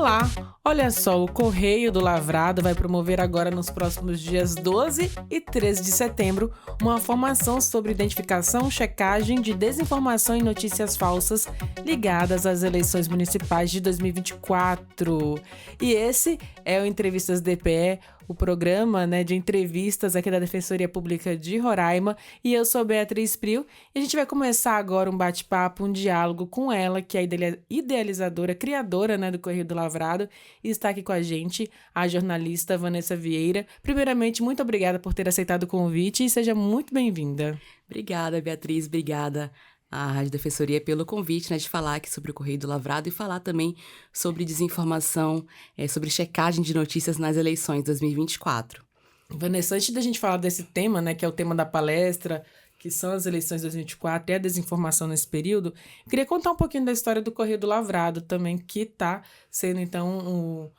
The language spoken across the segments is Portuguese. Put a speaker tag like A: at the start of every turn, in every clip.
A: Olá! Olha só, o Correio do Lavrado vai promover agora nos próximos dias 12 e 13 de setembro uma formação sobre identificação, checagem de desinformação e notícias falsas ligadas às eleições municipais de 2024. E esse é o Entrevistas DPE, o programa de entrevistas aqui da Defensoria Pública de Roraima, e eu sou Beatriz Priu, e a gente vai começar agora um bate-papo, um diálogo com ela, que é a idealizadora, criadora do Correio do Lavrado, e está aqui com a gente a jornalista Vanessa Vieira. Primeiramente, muito obrigada por ter aceitado o convite e seja muito bem-vinda.
B: Obrigada, Beatriz, obrigada à Rádio Defensoria pelo convite, de falar aqui sobre o Correio do Lavrado e falar também sobre desinformação, sobre checagem de notícias nas eleições de 2024.
A: Vanessa, antes da gente falar desse tema, que é o tema da palestra, que são as eleições de 2024 e a desinformação nesse período, eu queria contar um pouquinho da história do Correio do Lavrado também, que está sendo, então, o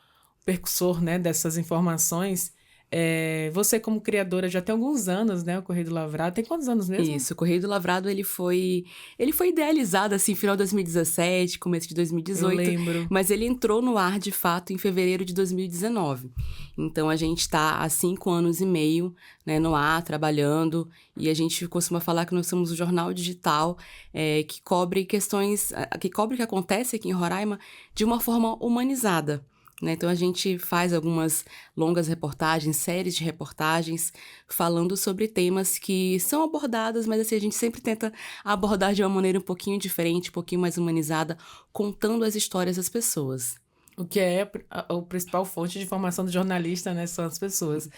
A: percussor dessas informações. Você, como criadora, já tem alguns anos, o Correio do Lavrado. Tem quantos anos mesmo?
B: Isso, o Correio do Lavrado, ele foi idealizado, final de 2017, começo de 2018.
A: Eu lembro.
B: Mas ele entrou no ar, de fato, em fevereiro de 2019. Então, a gente está há 5 anos e meio, no ar, trabalhando. E a gente costuma falar que nós somos um jornal digital que cobre questões, que cobre o que acontece aqui em Roraima de uma forma humanizada. Então, a gente faz algumas longas reportagens, séries de reportagens, falando sobre temas que são abordados, mas a gente sempre tenta abordar de uma maneira um pouquinho diferente, um pouquinho mais humanizada, contando as histórias das pessoas.
A: O que é a principal fonte de formação do jornalista, são as pessoas.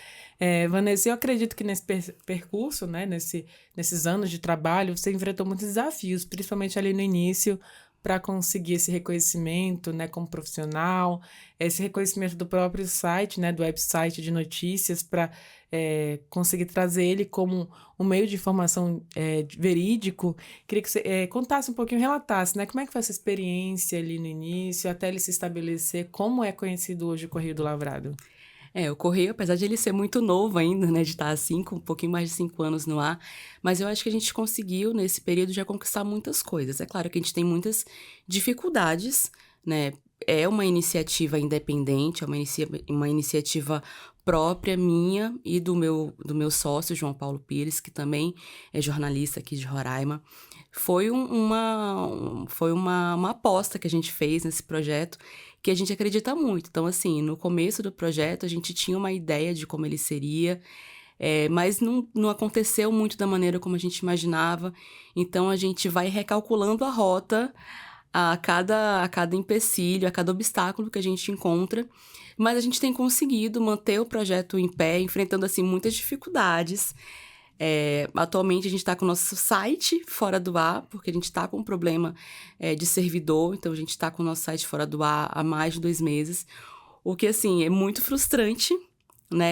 A: Vanessa, eu acredito que nesse percurso, nesses anos de trabalho, você enfrentou muitos desafios, principalmente ali no início, para conseguir esse reconhecimento, como profissional, esse reconhecimento do próprio site, do website de notícias, para conseguir trazer ele como um meio de informação verídico. Queria que você contasse um pouquinho, relatasse, como é que foi essa experiência ali no início, até ele se estabelecer, como é conhecido hoje o Correio do Lavrado.
B: O Correio, apesar de ele ser muito novo ainda, de estar um pouquinho mais de 5 anos no ar, mas eu acho que a gente conseguiu, nesse período, já conquistar muitas coisas. É claro que a gente tem muitas dificuldades, É uma iniciativa independente, é uma iniciativa própria minha e do meu sócio, João Paulo Pires, que também é jornalista aqui de Roraima. Foi uma aposta que a gente fez nesse projeto, que a gente acredita muito. Então, no começo do projeto, a gente tinha uma ideia de como ele seria, mas não aconteceu muito da maneira como a gente imaginava. Então, a gente vai recalculando a rota a cada empecilho, a cada obstáculo que a gente encontra. Mas a gente tem conseguido manter o projeto em pé, enfrentando, muitas dificuldades. Atualmente a gente está com o nosso site fora do ar, porque a gente está com um problema de servidor, então a gente está com o nosso site fora do ar há mais de 2 meses, o que é muito frustrante,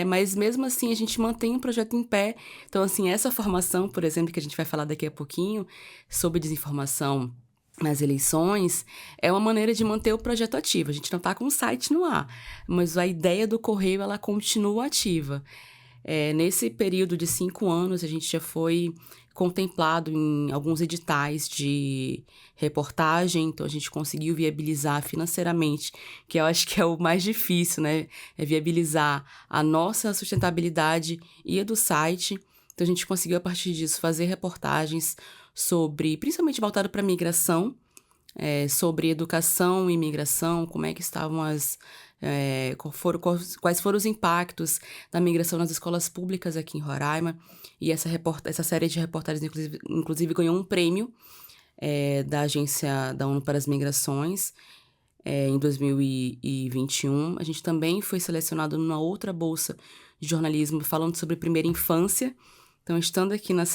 B: mas mesmo assim a gente mantém o projeto em pé. Então essa formação, por exemplo, que a gente vai falar daqui a pouquinho, sobre desinformação nas eleições, é uma maneira de manter o projeto ativo. A gente não está com o site no ar, mas a ideia do Correio, ela continua ativa. Nesse período de 5 anos, a gente já foi contemplado em alguns editais de reportagem, então a gente conseguiu viabilizar financeiramente, que eu acho que é o mais difícil, é viabilizar a nossa sustentabilidade e a do site. Então a gente conseguiu, a partir disso, fazer reportagens principalmente voltado para migração, sobre educação e migração, como é que estavam quais foram os impactos da migração nas escolas públicas aqui em Roraima. E essa série de reportagens, inclusive ganhou um prêmio da Agência da ONU para as Migrações em 2021. A gente também foi selecionado numa outra bolsa de jornalismo falando sobre primeira infância. Então, estando aqui na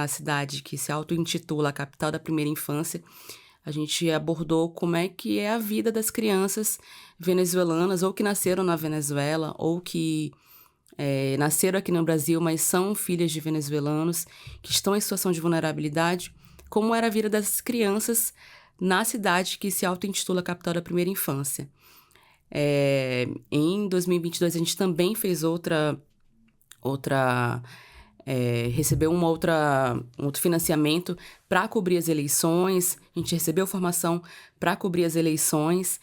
B: cidade que se auto-intitula a capital da primeira infância, a gente abordou como é que é a vida das crianças venezuelanas, ou que nasceram na Venezuela, ou que nasceram aqui no Brasil, mas são filhas de venezuelanos, que estão em situação de vulnerabilidade, como era a vida dessas crianças na cidade que se auto-intitula a capital da primeira infância. Em 2022, a gente também fez recebeu um outro financiamento para cobrir as eleições. A gente recebeu formação para cobrir as eleições.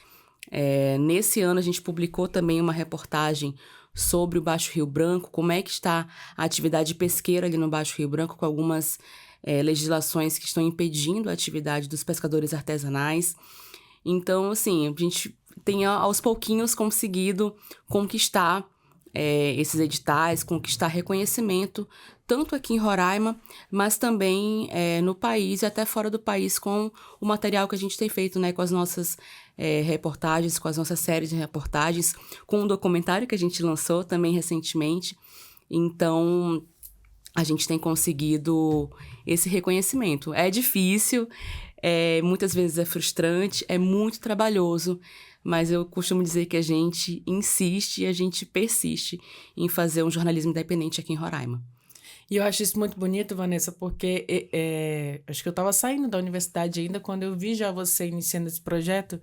B: Nesse ano, a gente publicou também uma reportagem sobre o Baixo Rio Branco, como é que está a atividade pesqueira ali no Baixo Rio Branco, com algumas legislações que estão impedindo a atividade dos pescadores artesanais. Então, assim, a gente tem aos pouquinhos conseguido conquistar esses editais, conquistar reconhecimento, tanto aqui em Roraima, mas também no país e até fora do país, com o material que a gente tem feito, né, com as nossas reportagens, com as nossas séries de reportagens, com um documentário que a gente lançou também recentemente. Então, a gente tem conseguido esse reconhecimento. É difícil, muitas vezes é frustrante, é muito trabalhoso, mas eu costumo dizer que a gente insiste e a gente persiste em fazer um jornalismo independente aqui em Roraima.
A: E eu acho isso muito bonito, Vanessa, porque acho que eu estava saindo da universidade ainda quando eu vi já você iniciando esse projeto,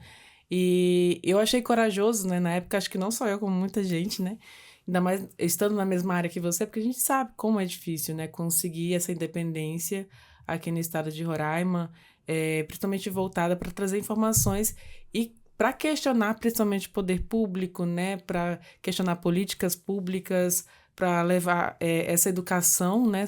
A: e eu achei corajoso, né? Na época, acho que não só eu, como muita gente, né? Ainda mais estando na mesma área que você, porque a gente sabe como é difícil, né? Conseguir essa independência aqui no estado de Roraima, principalmente voltada para trazer informações e para questionar principalmente o poder público, né? Para questionar políticas públicas, para levar essa educação, né?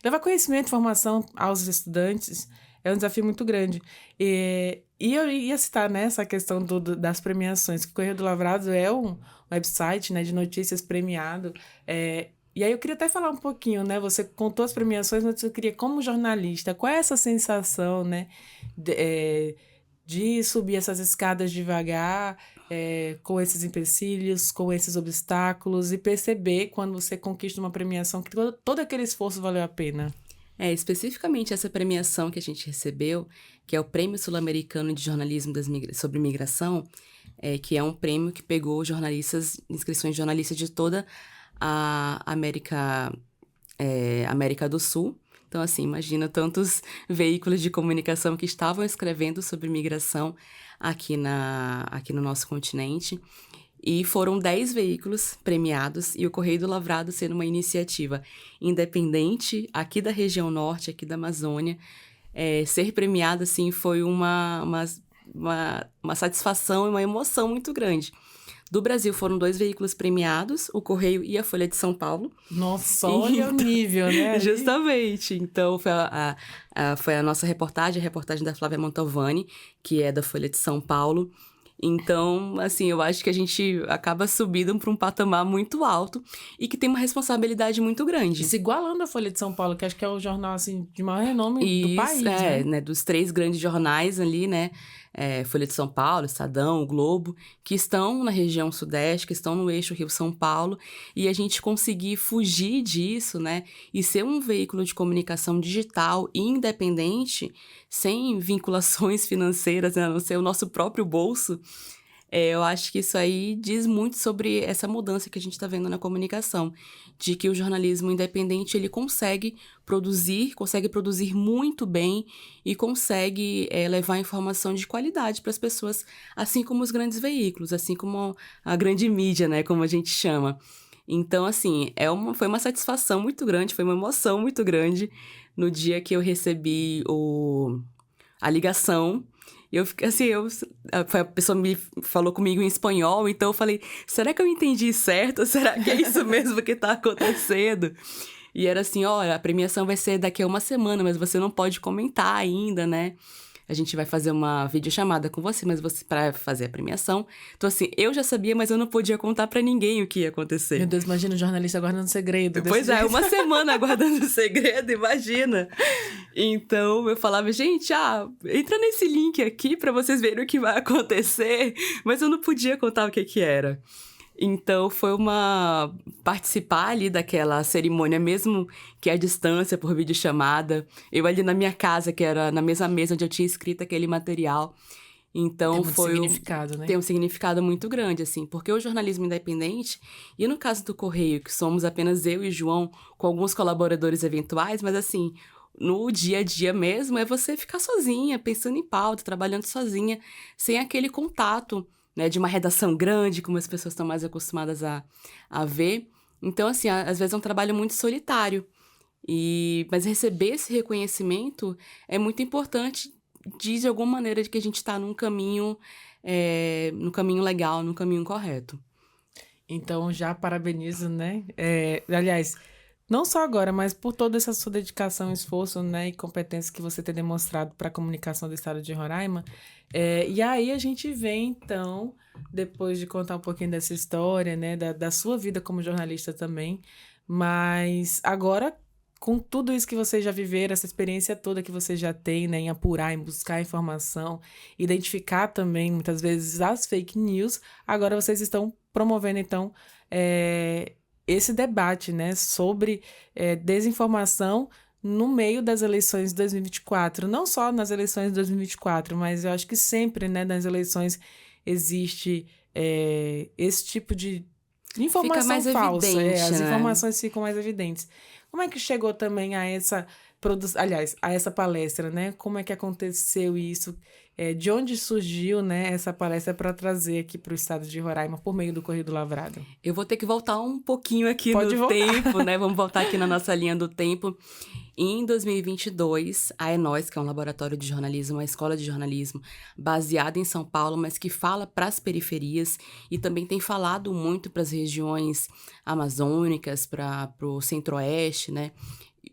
A: Levar conhecimento e informação aos estudantes. É um desafio muito grande. E eu ia citar, né, essa questão das premiações, que o Correio do Lavrado é um website, né, de notícias premiado. E aí eu queria até falar um pouquinho, né? Você contou as premiações, mas eu queria, como jornalista, qual é essa sensação, né, de subir essas escadas devagar, com esses empecilhos, com esses obstáculos, e perceber quando você conquista uma premiação que todo aquele esforço valeu a pena?
B: Especificamente essa premiação que a gente recebeu, que é o Prêmio Sul-Americano de Jornalismo sobre Migração, que é um prêmio que pegou inscrições de jornalistas de toda a América do Sul. Então, assim, imagina tantos veículos de comunicação que estavam escrevendo sobre migração aqui no nosso continente. E foram 10 veículos premiados, e o Correio do Lavrado sendo uma iniciativa independente aqui da região norte, aqui da Amazônia. Ser premiado, assim, foi uma satisfação e uma emoção muito grande. Do Brasil foram 2 veículos premiados, o Correio e a Folha de São Paulo.
A: Nossa, olha o nível, né?
B: Justamente. Então, foi a nossa reportagem, a reportagem da Flávia Mantovani, que é da Folha de São Paulo. Então, assim, eu acho que a gente acaba subindo para um patamar muito alto e que tem uma responsabilidade muito grande.
A: E se igualando a Folha de São Paulo, que acho que é o jornal, assim, de maior renome do país, né?
B: Dos 3 grandes jornais ali, né? Folha de São Paulo, Estadão, o Globo, que estão na região sudeste, que estão no eixo Rio-São Paulo, e a gente conseguir fugir disso, né? E ser um veículo de comunicação digital e independente, sem vinculações financeiras, né? A não ser o nosso próprio bolso. Eu acho que isso aí diz muito sobre essa mudança que a gente está vendo na comunicação, de que o jornalismo independente ele consegue produzir muito bem e consegue levar informação de qualidade para as pessoas, assim como os grandes veículos, assim como a grande mídia, né, como a gente chama. Então, assim, foi uma satisfação muito grande, foi uma emoção muito grande no dia que eu recebi a ligação. Eu fiquei assim, a pessoa me falou comigo em espanhol, então eu falei, será que eu entendi certo? Será que é isso mesmo que tá acontecendo? E era assim, olha, a premiação vai ser daqui a uma semana, mas você não pode comentar ainda, né? A gente vai fazer uma videochamada com você, mas você para fazer a premiação. Então, assim, eu já sabia, mas eu não podia contar pra ninguém o que ia acontecer.
A: Meu Deus, imagina o jornalista guardando segredo.
B: Pois é, uma semana guardando segredo, imagina. Então, eu falava, gente, entra nesse link aqui pra vocês verem o que vai acontecer. Mas eu não podia contar o que era. Então, foi participar ali daquela cerimônia, mesmo que à distância, por videochamada. Eu ali na minha casa, que era na mesma mesa onde eu tinha escrito aquele material. Então,
A: tem significado, né?
B: Tem um significado muito grande, assim. Porque o jornalismo independente, e no caso do Correio, que somos apenas eu e João, com alguns colaboradores eventuais, mas assim, no dia a dia mesmo, é você ficar sozinha, pensando em pauta, trabalhando sozinha, sem aquele contato, né, de uma redação grande, como as pessoas estão mais acostumadas a ver. Então, assim, às vezes é um trabalho muito solitário. Mas receber esse reconhecimento é muito importante diz de alguma maneira de que a gente está num caminho legal, num caminho correto.
A: Então, já parabenizo, né? Aliás, não só agora, mas por toda essa sua dedicação, esforço, né, e competência que você tem demonstrado para a comunicação do estado de Roraima. E aí a gente vem, então, depois de contar um pouquinho dessa história, né, da sua vida como jornalista também, mas agora, com tudo isso que vocês já viveram, essa experiência toda que você já tem, né, em apurar, em buscar informação, identificar também, muitas vezes, as fake news, agora vocês estão promovendo, então, esse debate, né, sobre desinformação no meio das eleições de 2024. Não só nas eleições de 2024, mas eu acho que sempre, né, nas eleições existe esse tipo de informação
B: Fica mais
A: falsa.
B: evidente,
A: As
B: né?
A: informações ficam mais evidentes. Como é que chegou também a essa aliás, a essa palestra, né? Como é que aconteceu isso? De onde surgiu, né, essa palestra para trazer aqui para o estado de Roraima por meio do Correio do Lavrado?
B: Eu vou ter que voltar um pouquinho aqui
A: Pode
B: no
A: voltar.
B: tempo, né? Vamos voltar aqui na nossa linha do tempo. Em 2022, a Enós, que é um laboratório de jornalismo, uma escola de jornalismo baseada em São Paulo, mas que fala para as periferias e também tem falado muito para as regiões amazônicas, para o centro-oeste, né?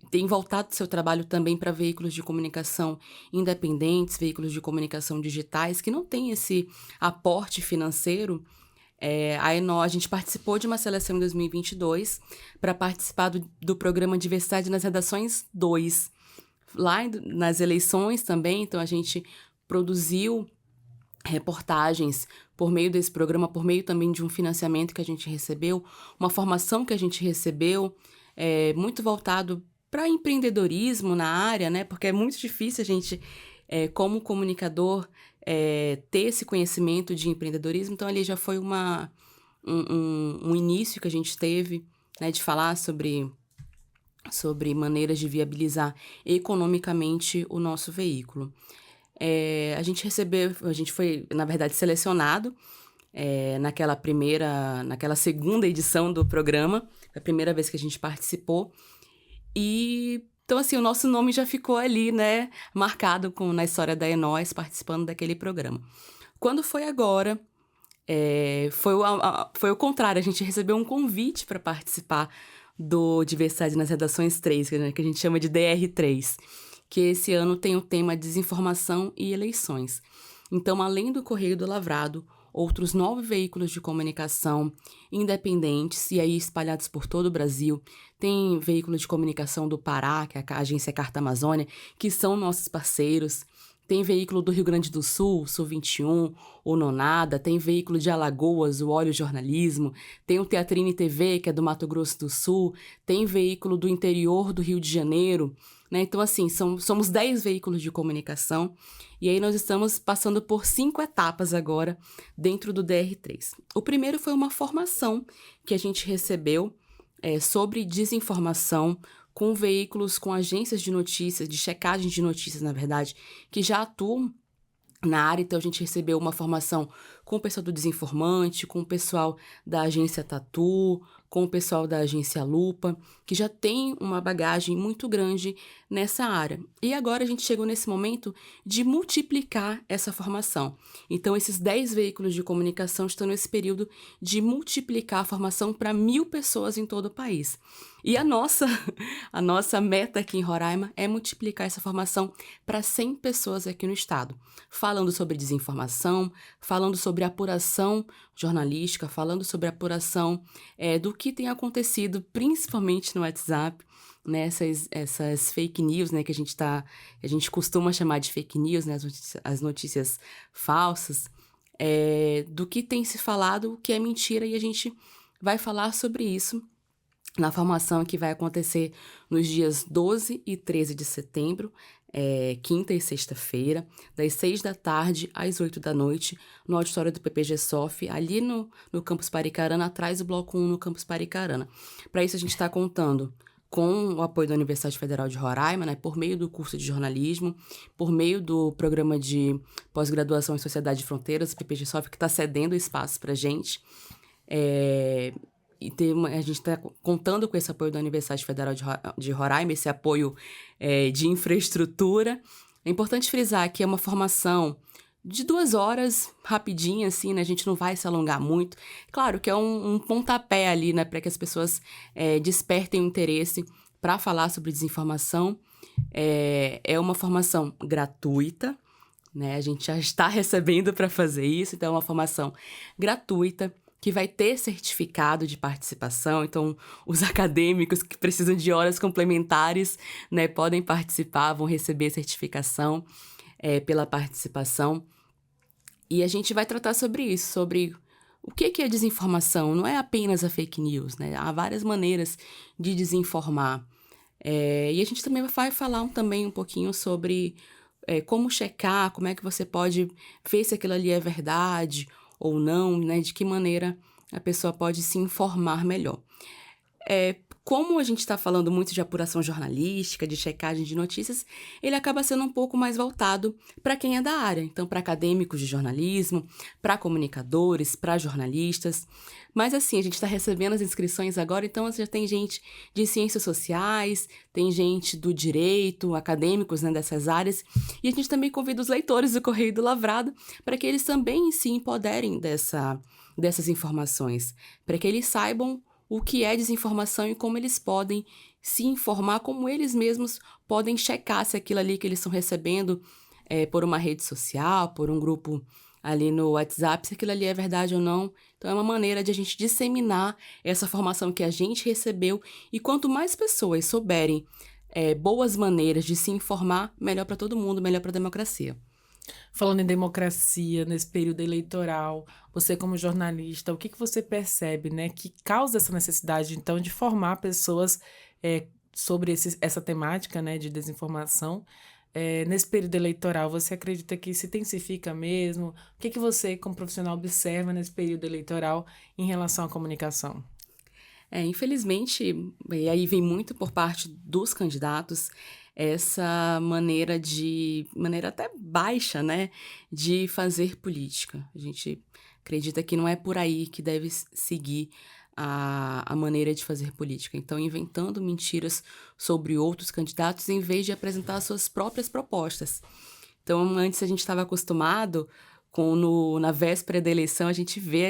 B: Tem voltado seu trabalho também para veículos de comunicação independentes, veículos de comunicação digitais, que não têm esse aporte financeiro. A gente participou de uma seleção em 2022 para participar do programa Diversidade nas Redações 2. Lá nas eleições também, então a gente produziu reportagens por meio desse programa, por meio também de um financiamento que a gente recebeu, uma formação que a gente recebeu, muito voltado para empreendedorismo na área, né? Porque é muito difícil a gente, como comunicador, ter esse conhecimento de empreendedorismo. Então, ali já foi um início que a gente teve, né, de falar sobre maneiras de viabilizar economicamente o nosso veículo. A gente foi, na verdade, selecionado naquela segunda edição do programa, a primeira vez que a gente participou. E então, assim, o nosso nome já ficou ali, né, marcado na história da Enós, participando daquele programa. Quando foi agora, foi o contrário, a gente recebeu um convite para participar do Diversidade nas Redações 3, que a gente chama de DR3, que esse ano tem o tema Desinformação e Eleições. Então, além do Correio do Lavrado, outros 9 veículos de comunicação independentes, e aí espalhados por todo o Brasil. Tem veículo de comunicação do Pará, que é a agência Carta Amazônia, que são nossos parceiros. Tem veículo do Rio Grande do Sul, Sul 21, o Nonada. Tem veículo de Alagoas, o Olho Jornalismo. Tem o Teatrine TV, que é do Mato Grosso do Sul. Tem veículo do interior do Rio de Janeiro, né? Então, assim, somos 10 veículos de comunicação. E aí nós estamos passando por 5 etapas agora dentro do DR3. O primeiro foi uma formação que a gente recebeu sobre desinformação com veículos, com agências de notícias, de checagem de notícias, na verdade, que já atuam na área. Então, a gente recebeu uma formação com o pessoal do Desinformante, com o pessoal da agência Tatu, com o pessoal da agência Lupa, que já tem uma bagagem muito grande nessa área. E agora a gente chegou nesse momento de multiplicar essa formação. Então, esses 10 veículos de comunicação estão nesse período de multiplicar a formação para 1.000 pessoas em todo o país. E a nossa meta aqui em Roraima é multiplicar essa formação para 100 pessoas aqui no estado, falando sobre desinformação, falando sobre apuração jornalística, falando sobre apuração do que tem acontecido, principalmente no WhatsApp, né, essas fake news, né, que a gente costuma chamar de fake news, né, as notícias falsas, do que tem se falado, o que é mentira, e a gente vai falar sobre isso na formação que vai acontecer nos dias 12 e 13 de setembro, quinta e sexta-feira, das 6 da tarde às 8 da noite, no auditório do PPG-SOF, ali no Campus Paricarana, atrás do Bloco 1 no Campus Paricarana. Para isso, a gente está contando com o apoio da Universidade Federal de Roraima, né, por meio do curso de jornalismo, por meio do programa de pós-graduação em Sociedade de Fronteiras, o PPG-SOF, que está cedendo espaço para a gente. A gente está contando com esse apoio da Universidade Federal de Roraima, esse apoio de infraestrutura, É importante frisar que é uma formação de 2 horas, rapidinha, assim, né? A gente não vai se alongar muito. Claro que é um pontapé ali, né? Para que as pessoas despertem o interesse para falar sobre desinformação. É uma formação gratuita, né? A gente já está recebendo para fazer isso, então é uma formação gratuita que vai ter certificado de participação. Então, os acadêmicos que precisam de horas complementares, né, podem participar, vão receber certificação pela participação. E a gente vai tratar sobre isso, sobre o que é desinformação. Não é apenas a fake news, né? Há várias maneiras de desinformar. E a gente também vai falar também um pouquinho sobre como checar, como é que você pode ver se aquilo ali é verdade ou não, né? De que maneira a pessoa pode se informar melhor. Como a gente está falando muito de apuração jornalística, de checagem de notícias, ele acaba sendo um pouco mais voltado para quem é da área. Então, para acadêmicos de jornalismo, para comunicadores, para jornalistas. Mas assim, a gente está recebendo as inscrições agora, então já tem gente de ciências sociais, tem gente do direito, acadêmicos, né, dessas áreas. E a gente também convida os leitores do Correio do Lavrado para que eles também se empoderem dessas informações, para que eles saibam o que é desinformação e como eles podem se informar, como eles mesmos podem checar se aquilo ali que eles estão recebendo por uma rede social, por um grupo ali no WhatsApp, se aquilo ali é verdade ou não. Então, é uma maneira de a gente disseminar essa formação que a gente recebeu, e quanto mais pessoas souberem boas maneiras de se informar, melhor para todo mundo, melhor para a democracia.
A: Falando em democracia, nesse período eleitoral, você como jornalista, o que você percebe, né, que causa essa necessidade, então, de formar pessoas sobre essa temática, né, de desinformação? Nesse período eleitoral, você acredita que se intensifica mesmo? O que você, como profissional, observa nesse período eleitoral em relação à comunicação?
B: Infelizmente, e aí vem muito por parte dos candidatos, essa maneira até baixa, né, de fazer política. A gente acredita que não é por aí que deve seguir a maneira de fazer política. Então, inventando mentiras sobre outros candidatos em vez de apresentar suas próprias propostas. Então, antes a gente estava acostumado na véspera da eleição, a gente vê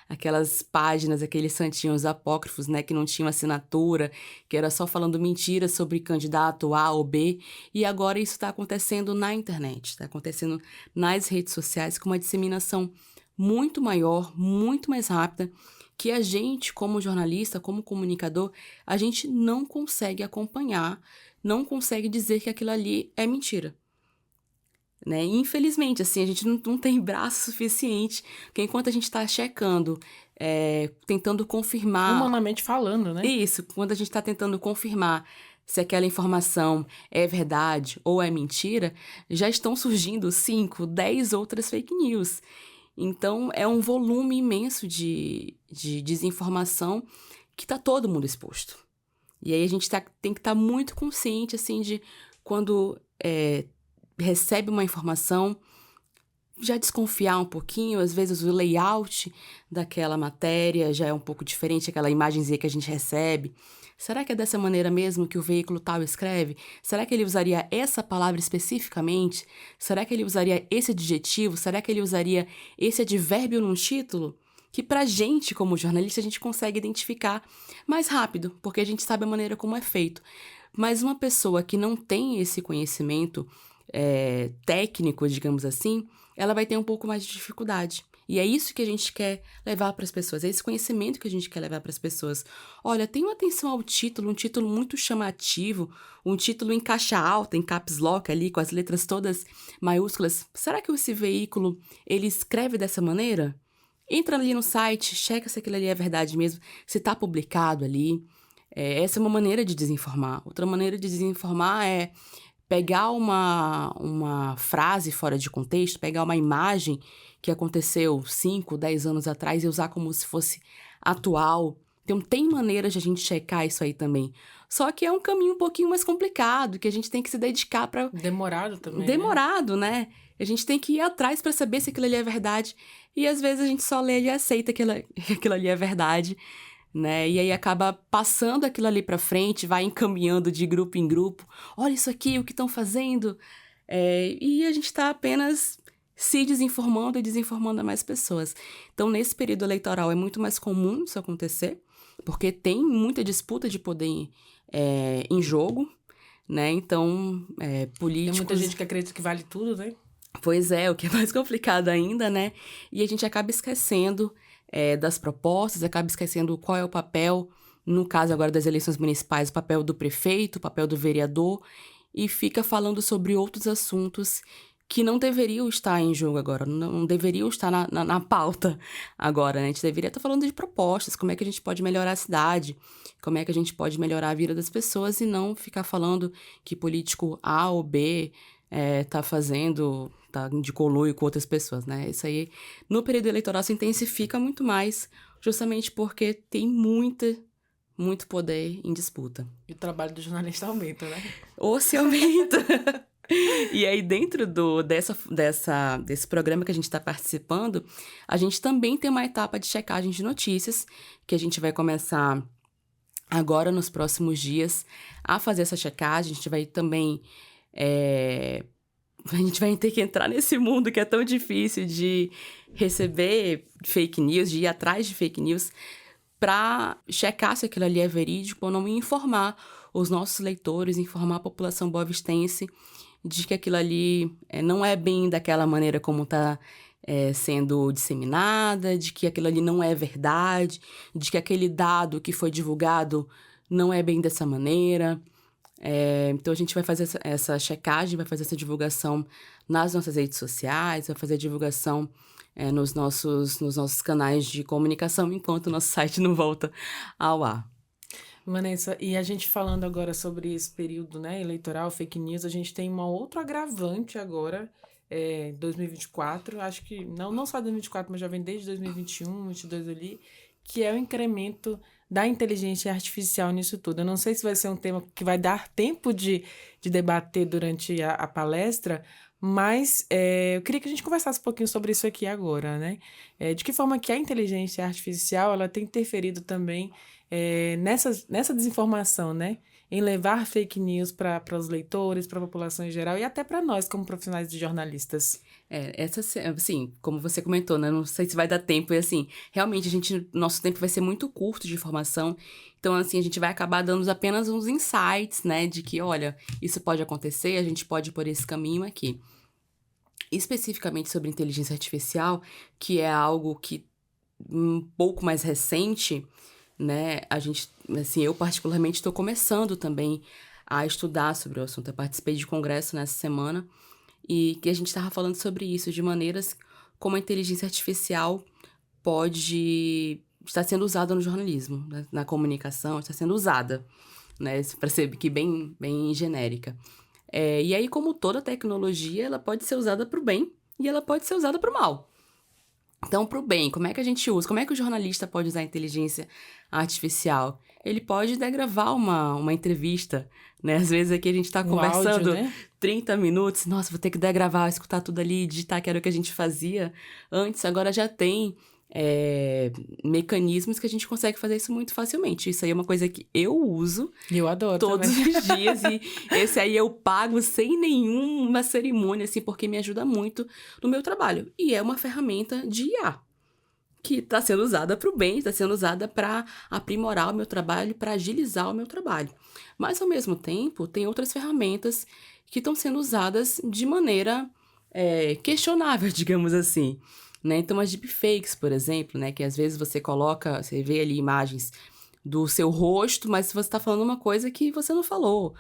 B: aquelas páginas, aqueles santinhos apócrifos, né, que não tinham assinatura, que era só falando mentiras sobre candidato A ou B, e agora isso está acontecendo na internet, está acontecendo nas redes sociais com uma disseminação muito maior, muito mais rápida, que a gente, como jornalista, como comunicador, a gente não consegue acompanhar, não consegue dizer que aquilo ali é mentira. Né? Infelizmente, assim, a gente não tem braço suficiente, porque enquanto a gente está checando, tentando confirmar...
A: Humanamente falando, né?
B: Isso, quando a gente está tentando confirmar se aquela informação é verdade ou é mentira, já estão surgindo 5, 10 outras fake news. Então, é um volume imenso de desinformação que está todo mundo exposto. E aí a gente tem que estar muito consciente, assim, de quando recebe uma informação, já desconfiar um pouquinho. Às vezes o layout daquela matéria já é um pouco diferente, aquela imagenzinha que a gente recebe. Será que é dessa maneira mesmo que o veículo tal escreve? Será que ele usaria essa palavra especificamente? Será que ele usaria esse adjetivo? Será que ele usaria esse advérbio num título? Que pra gente, como jornalista, a gente consegue identificar mais rápido, porque a gente sabe a maneira como é feito. Mas uma pessoa que não tem esse conhecimento técnico, digamos assim, ela vai ter um pouco mais de dificuldade. E é isso que a gente quer levar para as pessoas, é esse conhecimento que a gente quer levar para as pessoas. Olha, tenham atenção ao título, um título muito chamativo, um título em caixa alta, em caps lock ali, com as letras todas maiúsculas. Será que esse veículo, ele escreve dessa maneira? Entra ali no site, checa se aquilo ali é verdade mesmo, se está publicado ali. Essa é uma maneira de desinformar. Outra maneira de desinformar é pegar uma frase fora de contexto, pegar uma imagem que aconteceu 5, 10 anos atrás e usar como se fosse atual. Então, tem maneiras de a gente checar isso aí também. Só que é um caminho um pouquinho mais complicado, que a gente tem que se dedicar para...
A: Demorado também,
B: Demorado, né? A gente tem que ir atrás para saber se aquilo ali é verdade. E, às vezes, a gente só lê e aceita que aquilo ali é verdade, né? E aí acaba passando aquilo ali para frente, vai encaminhando de grupo em grupo. Olha isso aqui, o que estão fazendo. e a gente está apenas se desinformando e desinformando a mais pessoas. Então, nesse período eleitoral é muito mais comum isso acontecer, porque tem muita disputa de poder em jogo, né? Então, políticos...
A: Tem muita gente que acredita que vale tudo, né?
B: Pois é, o que é mais complicado ainda, né? E a gente acaba esquecendo das propostas, acaba esquecendo qual é o papel, no caso agora das eleições municipais, o papel do prefeito, o papel do vereador, e fica falando sobre outros assuntos que não deveriam estar em jogo agora, não deveriam estar na pauta agora, né? A gente deveria estar falando de propostas, como é que a gente pode melhorar a cidade, como é que a gente pode melhorar a vida das pessoas e não ficar falando que político A ou B tá de conluio com outras pessoas, né? Isso aí, no período eleitoral, se intensifica muito mais, justamente porque tem muito poder em disputa.
A: E o trabalho do jornalista aumenta, né?
B: Ou se aumenta. E aí, dentro desse programa que a gente está participando, a gente também tem uma etapa de checagem de notícias, que a gente vai começar agora, nos próximos dias, a fazer essa checagem. A gente vai também... A gente vai ter que entrar nesse mundo que é tão difícil de receber fake news, de ir atrás de fake news, para checar se aquilo ali é verídico ou não, e informar os nossos leitores, informar a população boavistense de que aquilo ali não é bem daquela maneira como está sendo disseminada, de que aquilo ali não é verdade, de que aquele dado que foi divulgado não é bem dessa maneira. Então, a gente vai fazer essa checagem, vai fazer essa divulgação nas nossas redes sociais, vai fazer a divulgação nos nossos canais de comunicação, enquanto o nosso site não volta ao ar.
A: Vanessa, e a gente falando agora sobre esse período, né, eleitoral, fake news, a gente tem uma outra agravante agora, 2024, acho que não só 2024, mas já vem desde 2021, 2022 ali, que é o incremento da inteligência artificial nisso tudo. Eu não sei se vai ser um tema que vai dar tempo de debater durante a palestra, mas eu queria que a gente conversasse um pouquinho sobre isso aqui agora, né? De que forma que a inteligência artificial ela tem interferido também nessa desinformação, né? Em levar fake news para os leitores, para a população em geral e até para nós, como profissionais de jornalistas.
B: Assim, como você comentou, né? Não sei se vai dar tempo. E, assim, realmente, nosso tempo vai ser muito curto de informação. Então, assim, a gente vai acabar dando apenas uns insights, né? De que, olha, isso pode acontecer, a gente pode ir por esse caminho aqui. Especificamente sobre inteligência artificial, que é algo que um pouco mais recente, né? A gente, assim, eu particularmente estou começando também a estudar sobre o assunto. Eu participei de congresso nessa semana e que a gente estava falando sobre isso, de maneiras como a inteligência artificial pode estar sendo usada no jornalismo, né? Na comunicação, está sendo usada, né? Para ser que bem genérica. E aí, como toda tecnologia, ela pode ser usada para o bem e ela pode ser usada para o mal. Então, para o bem, como é que a gente usa? Como é que o jornalista pode usar a inteligência artificial? Ele pode gravar uma entrevista, né? Às vezes aqui a gente está conversando
A: áudio, né?
B: 30 minutos, nossa, vou ter que gravar, escutar tudo ali, digitar, que era o que a gente fazia antes. Agora já tem mecanismos que a gente consegue fazer isso muito facilmente. Isso aí é uma coisa que eu uso.
A: E eu adoro
B: todos
A: também.
B: os dias. E esse aí eu pago sem nenhuma cerimônia, assim, porque me ajuda muito no meu trabalho. E é uma ferramenta de IA, que está sendo usada para o bem, está sendo usada para aprimorar o meu trabalho, para agilizar o meu trabalho. Mas, ao mesmo tempo, tem outras ferramentas que estão sendo usadas de maneira questionável, digamos assim. Né? Então, as deepfakes, por exemplo, né? Que às vezes você vê ali imagens do seu rosto, mas você está falando uma coisa que você não falou.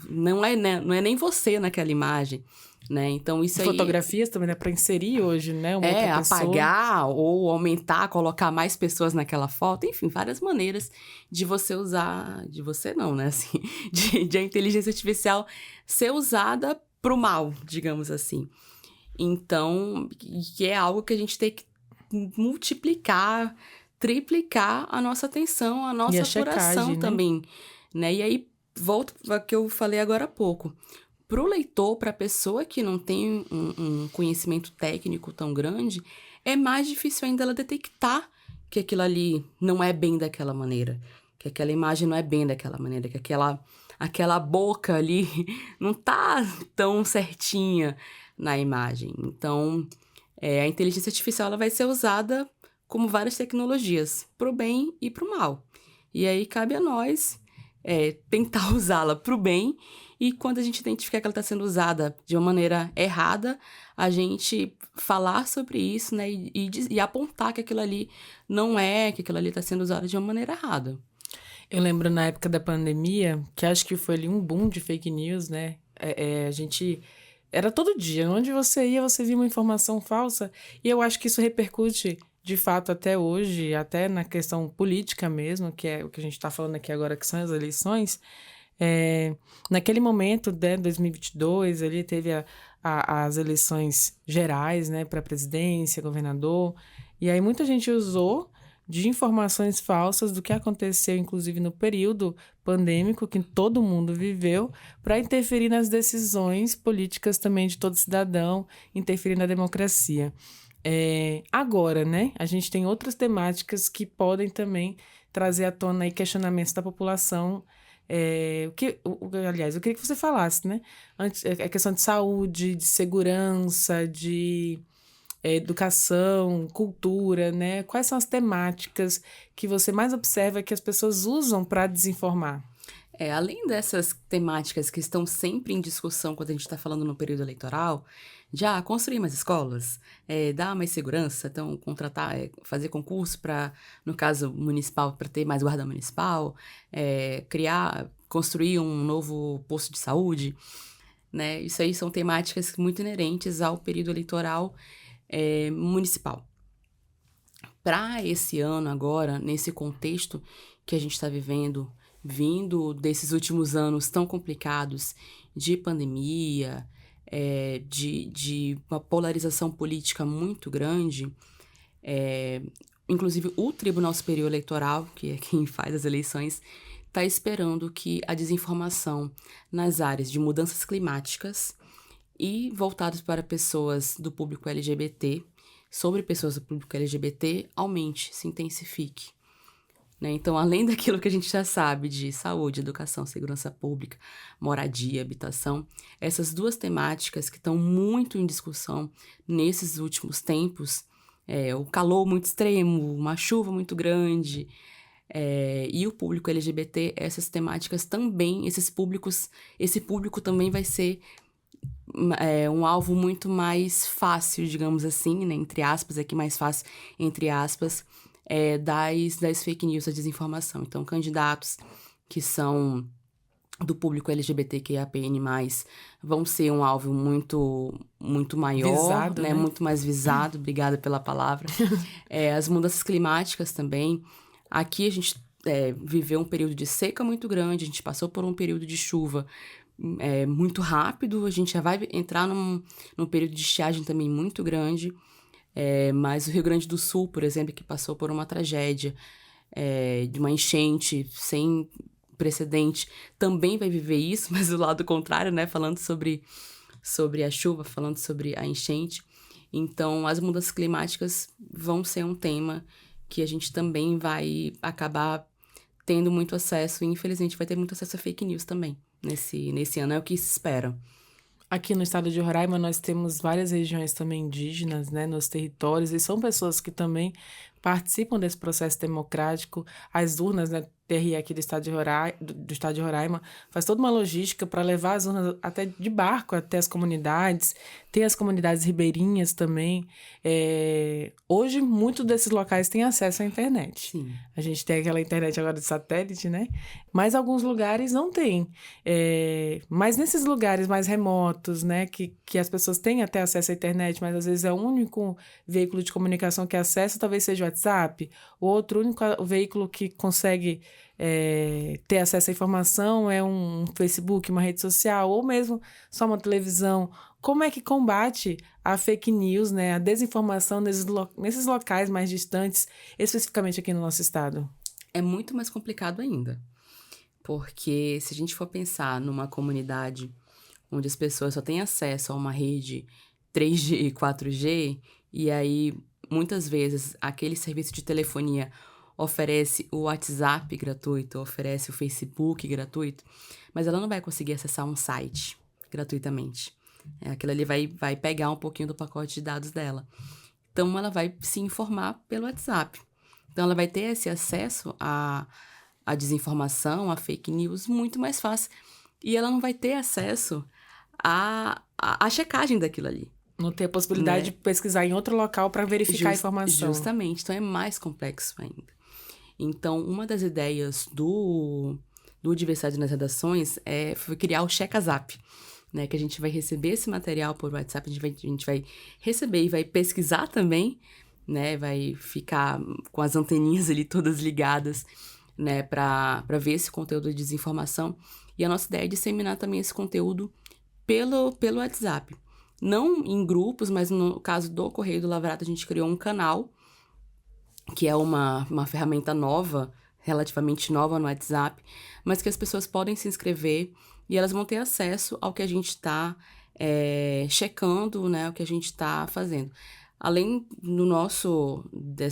B: Não é nem você naquela imagem, né? Então, isso aí...
A: Fotografias também, né? Para inserir hoje, né? Uma outra pessoa.
B: Apagar ou aumentar, colocar mais pessoas naquela foto. Enfim, várias maneiras de você usar... De você não, né? Assim, de a inteligência artificial ser usada pro mal, digamos assim. Então, que é algo que a gente tem que multiplicar, triplicar a nossa atenção, a nossa apuração, né? Também, né? E aí, volto ao que eu falei agora há pouco. Para o leitor, para a pessoa que não tem um conhecimento técnico tão grande, é mais difícil ainda ela detectar que aquilo ali não é bem daquela maneira, que aquela imagem não é bem daquela maneira, que aquela boca ali não tá tão certinha na imagem. Então, a inteligência artificial ela vai ser usada como várias tecnologias, para o bem e para o mal. E aí cabe a nós tentar usá-la para o bem, e quando a gente identificar que ela está sendo usada de uma maneira errada, a gente falar sobre isso, né, e apontar que aquilo ali não é, que aquilo ali está sendo usado de uma maneira errada.
A: Eu lembro na época da pandemia, que acho que foi ali um boom de fake news, né? A gente. Era todo dia. Onde você ia, você via uma informação falsa. E eu acho que isso repercute, de fato, até hoje, até na questão política mesmo, que é o que a gente está falando aqui agora, que são as eleições. Naquele momento, né, 2022, ali teve as eleições gerais, né, para presidência, governador. E aí muita gente usou de informações falsas do que aconteceu, inclusive no período pandêmico que todo mundo viveu, para interferir nas decisões políticas também de todo cidadão, interferir na democracia. Agora, né, a gente tem outras temáticas que podem também trazer à tona aí questionamentos da população. Aliás, eu queria que você falasse, né? A questão de saúde, de segurança, de educação, cultura, né? Quais são as temáticas que você mais observa que as pessoas usam para desinformar?
B: Além dessas temáticas que estão sempre em discussão quando a gente está falando no período eleitoral, já construir mais escolas, dar mais segurança, então contratar, fazer concurso para, no caso municipal, para ter mais guarda municipal, construir um novo posto de saúde, né? Isso aí são temáticas muito inerentes ao período eleitoral municipal. Para esse ano agora, nesse contexto que a gente está vivendo, vindo desses últimos anos tão complicados de pandemia, de uma polarização política muito grande, inclusive o Tribunal Superior Eleitoral, que é quem faz as eleições, está esperando que a desinformação nas áreas de mudanças climáticas e voltados para pessoas do público LGBT, sobre pessoas do público LGBT, aumente, se intensifique. Né? Então, além daquilo que a gente já sabe de saúde, educação, segurança pública, moradia, habitação, essas duas temáticas que estão muito em discussão nesses últimos tempos, o calor muito extremo, uma chuva muito grande, e o público LGBT, essas temáticas também, esse público também vai ser um alvo muito mais fácil, digamos assim, né, entre aspas, aqui mais fácil, entre aspas, das fake news, da desinformação. Então, candidatos que são do público LGBTQIAPN+, vão ser um alvo muito, muito maior,
A: Visado, né?
B: Muito mais visado, obrigada pela palavra. As mudanças climáticas também. Aqui a gente viveu um período de seca muito grande, a gente passou por um período de chuva muito rápido, a gente já vai entrar num período de estiagem também muito grande, mas o Rio Grande do Sul, por exemplo, que passou por uma tragédia de uma enchente sem precedente, também vai viver isso, mas do lado contrário, né, falando sobre a chuva, falando sobre a enchente. Então, as mudanças climáticas vão ser um tema que a gente também vai acabar tendo muito acesso, e infelizmente vai ter muito acesso a fake news também. Nesse ano é o que se espera.
A: Aqui no estado de Roraima, nós temos várias regiões também indígenas, né, nos territórios, e são pessoas que também participam desse processo democrático. As urnas, né, TRE aqui do estado de Roraima, faz toda uma logística para levar as urnas até de barco até as comunidades. Tem as comunidades ribeirinhas também. Hoje, muitos desses locais têm acesso à internet.
B: Sim.
A: A gente tem aquela internet agora de satélite, né? Mas alguns lugares não tem. Mas nesses lugares mais remotos, né, que as pessoas têm até acesso à internet, mas às vezes é o único veículo de comunicação que acessa, talvez seja o WhatsApp, o outro único veículo que consegue ter acesso à informação é um Facebook, uma rede social, ou mesmo só uma televisão. Como é que combate a fake news, né, a desinformação nesses locais mais distantes, especificamente aqui no nosso estado?
B: É muito mais complicado ainda, porque se a gente for pensar numa comunidade onde as pessoas só têm acesso a uma rede 3G e 4G, e aí muitas vezes aquele serviço de telefonia oferece o WhatsApp gratuito, oferece o Facebook gratuito, mas ela não vai conseguir acessar um site gratuitamente. Aquilo ali vai pegar um pouquinho do pacote de dados dela. Então, ela vai se informar pelo WhatsApp. Então, ela vai ter esse acesso à desinformação, à fake news muito mais fácil. E ela não vai ter acesso à checagem daquilo ali.
A: Não ter a possibilidade de pesquisar em outro local para verificar a informação.
B: Justamente. Então, é mais complexo ainda. Então, uma das ideias do Diversidade nas Redações foi criar o Checazap, né? Que a gente vai receber esse material por WhatsApp, a gente vai receber e vai pesquisar também, né? Vai ficar com as anteninhas ali todas ligadas, né? Para ver esse conteúdo de desinformação. E a nossa ideia é disseminar também esse conteúdo pelo WhatsApp. Não em grupos, mas no caso do Correio do Lavrato, a gente criou um canal, que é uma ferramenta nova, relativamente nova no WhatsApp, mas que as pessoas podem se inscrever e elas vão ter acesso ao que a gente está checando, né, o que a gente está fazendo. Além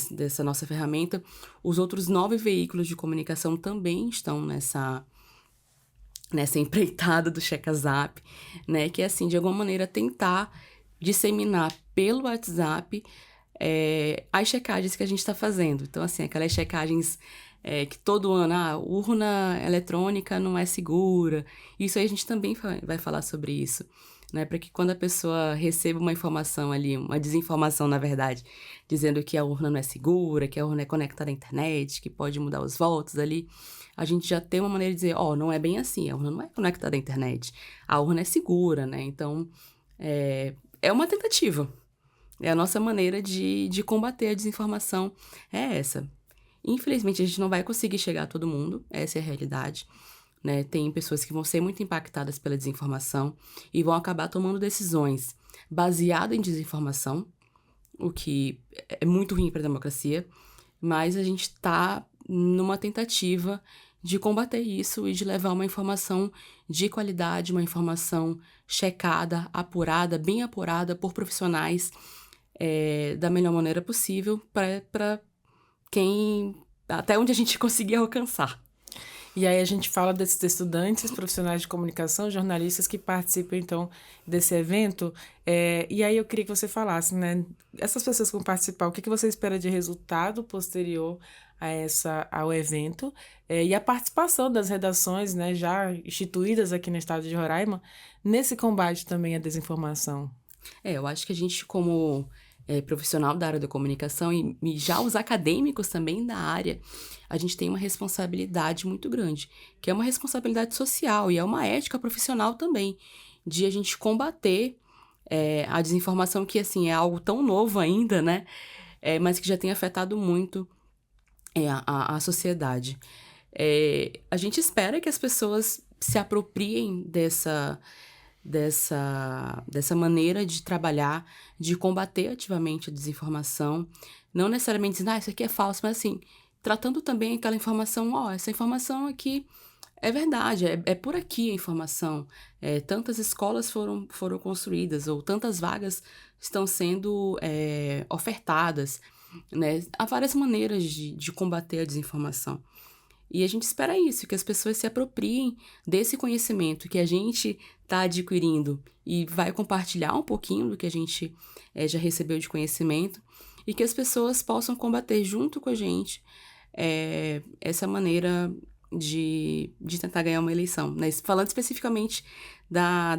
B: dessa nossa ferramenta, os outros 9 veículos de comunicação também estão nessa empreitada do Checazap, né, que é assim, de alguma maneira tentar disseminar pelo WhatsApp as checagens que a gente está fazendo. Então, assim, aquelas checagens que todo ano, urna eletrônica não é segura. Isso aí a gente também vai falar sobre isso, né? Para que quando a pessoa receba uma informação ali, uma desinformação, na verdade, dizendo que a urna não é segura, que a urna é conectada à internet, que pode mudar os votos ali, a gente já tem uma maneira de dizer, não é bem assim, a urna não é conectada à internet, a urna é segura, né? Então, é uma tentativa. A nossa maneira de combater a desinformação é essa. Infelizmente, a gente não vai conseguir chegar a todo mundo, essa é a realidade, né? Tem pessoas que vão ser muito impactadas pela desinformação e vão acabar tomando decisões baseadas em desinformação, o que é muito ruim para a democracia, mas a gente está numa tentativa de combater isso e de levar uma informação de qualidade, uma informação checada, apurada, bem apurada por profissionais da melhor maneira possível para até onde a gente conseguir alcançar.
A: E aí a gente fala desses estudantes, profissionais de comunicação, jornalistas que participam, então, desse evento. E aí eu queria que você falasse, né? Essas pessoas que vão participar, o que você espera de resultado posterior ao evento? E a participação das redações, né, já instituídas aqui no estado de Roraima, nesse combate também à desinformação.
B: Eu acho que a gente, como profissional da área da comunicação e já os acadêmicos também da área, a gente tem uma responsabilidade muito grande, que é uma responsabilidade social e é uma ética profissional também, de a gente combater a desinformação, que, assim, é algo tão novo ainda, né? Mas que já tem afetado muito a sociedade. A gente espera que as pessoas se apropriem dessa maneira de trabalhar, de combater ativamente a desinformação, não necessariamente dizendo, isso aqui é falso, mas assim, tratando também aquela informação, essa informação aqui é verdade, é por aqui a informação, tantas escolas foram construídas, ou tantas vagas estão sendo ofertadas, né? Há várias maneiras de combater a desinformação. E a gente espera isso, que as pessoas se apropriem desse conhecimento que a gente está adquirindo e vai compartilhar um pouquinho do que a gente já recebeu de conhecimento e que as pessoas possam combater junto com a gente essa maneira de tentar ganhar uma eleição, né? Falando especificamente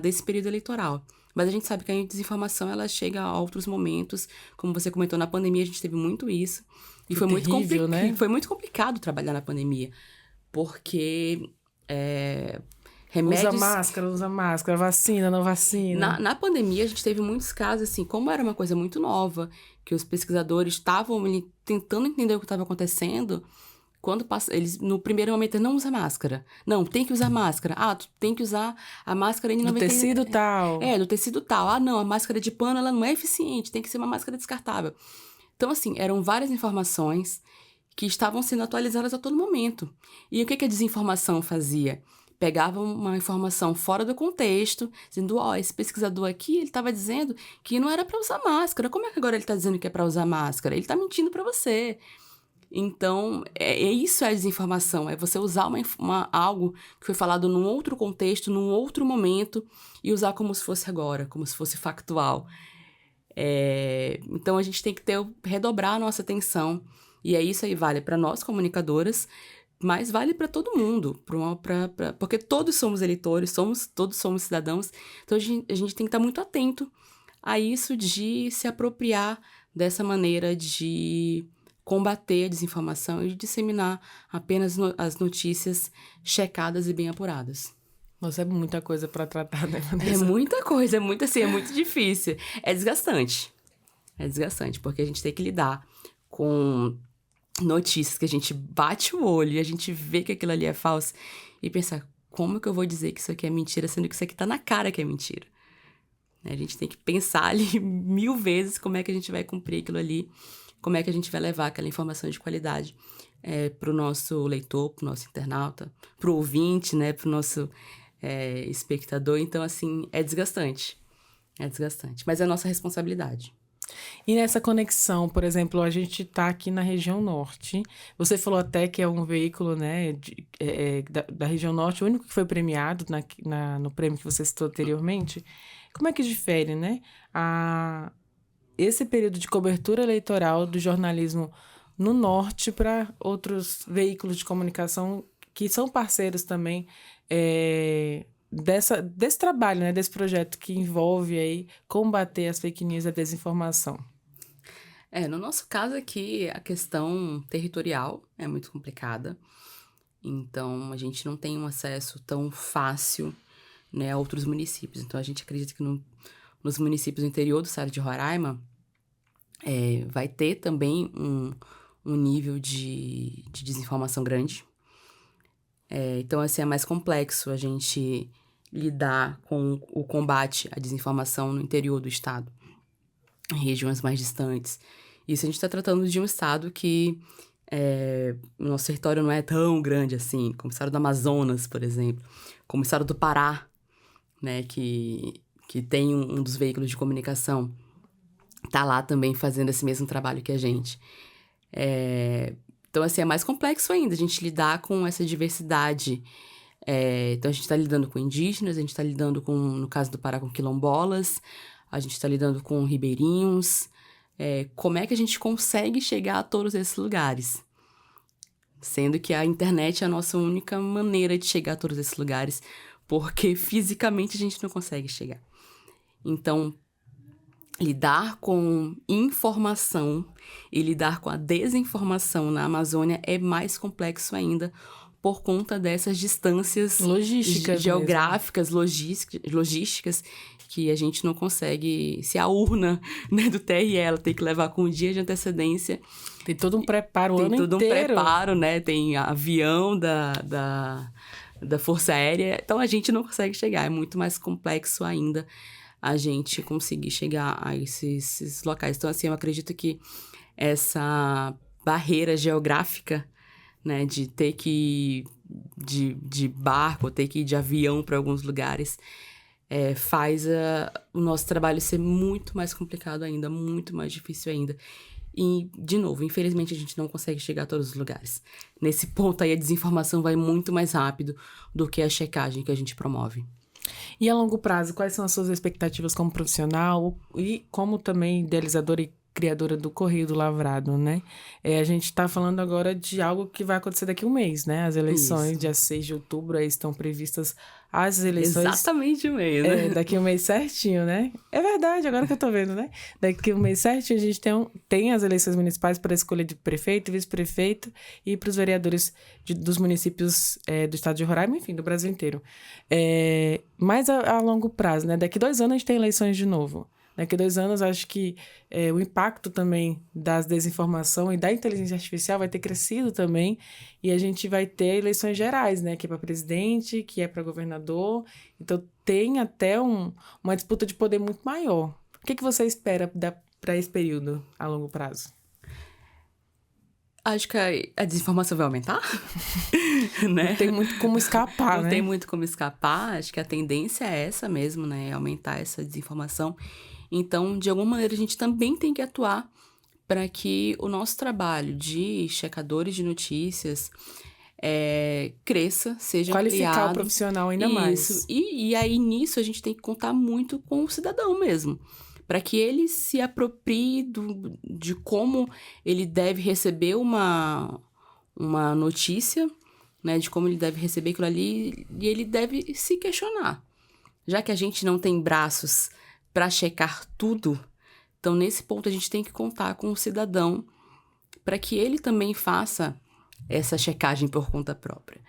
B: desse período eleitoral. Mas a gente sabe que a desinformação ela chega a outros momentos, como você comentou, na pandemia a gente teve muito isso. E foi
A: terrível, né?
B: Foi muito complicado trabalhar na pandemia, porque remédios...
A: Usa máscara, vacina, não vacina.
B: Na pandemia a gente teve muitos casos, assim, como era uma coisa muito nova, que os pesquisadores estavam tentando entender o que estava acontecendo, quando eles, no primeiro momento, não usa máscara. Não, tem que usar máscara. Tu tem que usar a máscara N90.
A: Do tecido tal.
B: Do tecido tal. Não, a máscara de pano, ela não é eficiente, tem que ser uma máscara descartável. Então, assim, eram várias informações que estavam sendo atualizadas a todo momento. E o que a desinformação fazia? Pegava uma informação fora do contexto, dizendo, esse pesquisador aqui, ele estava dizendo que não era para usar máscara. Como é que agora ele está dizendo que é para usar máscara? Ele está mentindo para você. Então, isso é a desinformação, é você usar algo que foi falado num outro contexto, num outro momento, e usar como se fosse agora, como se fosse factual. Então, a gente tem que redobrar a nossa atenção, e isso aí vale para nós, comunicadoras, mas vale para todo mundo, porque todos somos eleitores, todos somos cidadãos, então a gente tem que estar muito atento a isso de se apropriar dessa maneira de combater a desinformação e de disseminar apenas as notícias checadas e bem apuradas.
A: Nossa, é muita coisa para tratar, né,
B: Vanessa? É muita coisa, é muito difícil. É desgastante, porque a gente tem que lidar com notícias que a gente bate o olho e a gente vê que aquilo ali é falso e pensar, como que eu vou dizer que isso aqui é mentira, sendo que isso aqui tá na cara que é mentira? A gente tem que pensar ali 1000 vezes como é que a gente vai cumprir aquilo ali, como é que a gente vai levar aquela informação de qualidade pro nosso leitor, pro nosso internauta, pro ouvinte, né, pro nosso espectador. Então, assim, é desgastante, mas é a nossa responsabilidade.
A: E nessa conexão, por exemplo, a gente está aqui na região norte. Você falou até que é um veículo, né, da região norte, o único que foi premiado no prêmio que você citou anteriormente. Como é que difere, né, esse período de cobertura eleitoral do jornalismo no norte para outros veículos de comunicação que são parceiros também desse trabalho, né, desse projeto que envolve aí combater as fake news e a desinformação?
B: No nosso caso aqui, a questão territorial é muito complicada. Então, a gente não tem um acesso tão fácil, né, a outros municípios. Então, a gente acredita que nos municípios do interior do estado de Roraima vai ter também um nível de desinformação grande. Então, assim, é mais complexo a gente lidar com o combate à desinformação no interior do estado, em regiões mais distantes. Isso a gente está tratando de um estado que o nosso território não é tão grande assim, como o estado do Amazonas, por exemplo, como o estado do Pará, né, que tem um dos veículos de comunicação, tá lá também fazendo esse mesmo trabalho que a gente. Então, assim, é mais complexo ainda a gente lidar com essa diversidade. Então, a gente está lidando com indígenas, a gente está lidando com, no caso do Pará, com quilombolas, a gente está lidando com ribeirinhos. Como é que a gente consegue chegar a todos esses lugares? Sendo que a internet é a nossa única maneira de chegar a todos esses lugares, porque fisicamente a gente não consegue chegar. Então, lidar com informação e lidar com a desinformação na Amazônia é mais complexo ainda por conta dessas distâncias
A: logísticas
B: geográficas, logísticas, que a gente não consegue... Se a urna, né, do TRE, ela tem que levar com um dia de antecedência.
A: Tem todo um preparo, o ano inteiro.
B: Tem todo um preparo, né? Tem avião da Força Aérea. Então, a gente não consegue chegar. É muito mais complexo ainda a gente conseguir chegar a esses locais. Então, assim, eu acredito que essa barreira geográfica, né, de ter que ir de barco, ter que ir de avião para alguns lugares, faz o nosso trabalho ser muito mais complicado ainda, muito mais difícil ainda. E, de novo, infelizmente a gente não consegue chegar a todos os lugares. Nesse ponto aí, a desinformação vai muito mais rápido do que a checagem que a gente promove.
A: E a longo prazo, quais são as suas expectativas como profissional e como também idealizadora e criadora do Correio do Lavrado, né? A gente está falando agora de algo que vai acontecer daqui a um mês, né? As eleições, dia 6 de outubro, aí estão previstas as eleições...
B: Exatamente o mês, né?
A: Daqui a um mês certinho, né? É verdade, agora que eu tô vendo, né? Daqui a um mês certinho, a gente tem as eleições municipais para a escolha de prefeito, vice-prefeito e para os vereadores dos municípios do estado de Roraima, enfim, do Brasil inteiro. Mas a longo prazo, né? Daqui a 2 anos a gente tem eleições de novo. Daqui a 2 anos, acho que o impacto também da desinformação e da inteligência artificial vai ter crescido também. E a gente vai ter eleições gerais, né? Que é para presidente, que é para governador. Então, tem até uma disputa de poder muito maior. O que você espera para esse período a longo prazo?
B: Acho que a desinformação vai aumentar, né?
A: Não tem muito como escapar, né?
B: Não tem muito como escapar. Acho que a tendência é essa mesmo, né? Aumentar essa desinformação. Então, de alguma maneira, a gente também tem que atuar para que o nosso trabalho de checadores de notícias cresça, seja
A: Qualificar
B: ampliado.
A: o profissional ainda mais.
B: E aí, nisso, a gente tem que contar muito com o cidadão mesmo, para que ele se aproprie de como ele deve receber uma notícia, né, de como ele deve receber aquilo ali, e ele deve se questionar. Já que a gente não tem braços para checar tudo, então, nesse ponto, a gente tem que contar com o cidadão para que ele também faça essa checagem por conta própria.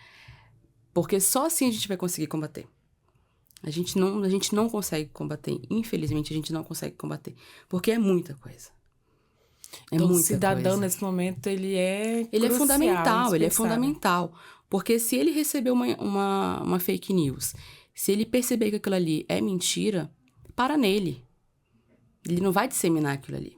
B: Porque só assim a gente vai conseguir combater. A gente não consegue combater. Infelizmente, a gente não consegue combater. Porque é muita coisa.
A: Então,
B: muita
A: o cidadão,
B: coisa.
A: nesse momento, ele é
B: Ele
A: crucial,
B: é fundamental, ele é
A: indispensável.
B: fundamental. Porque se ele receber uma fake news, se ele perceber que aquilo ali é mentira, para nele. Ele não vai disseminar aquilo ali.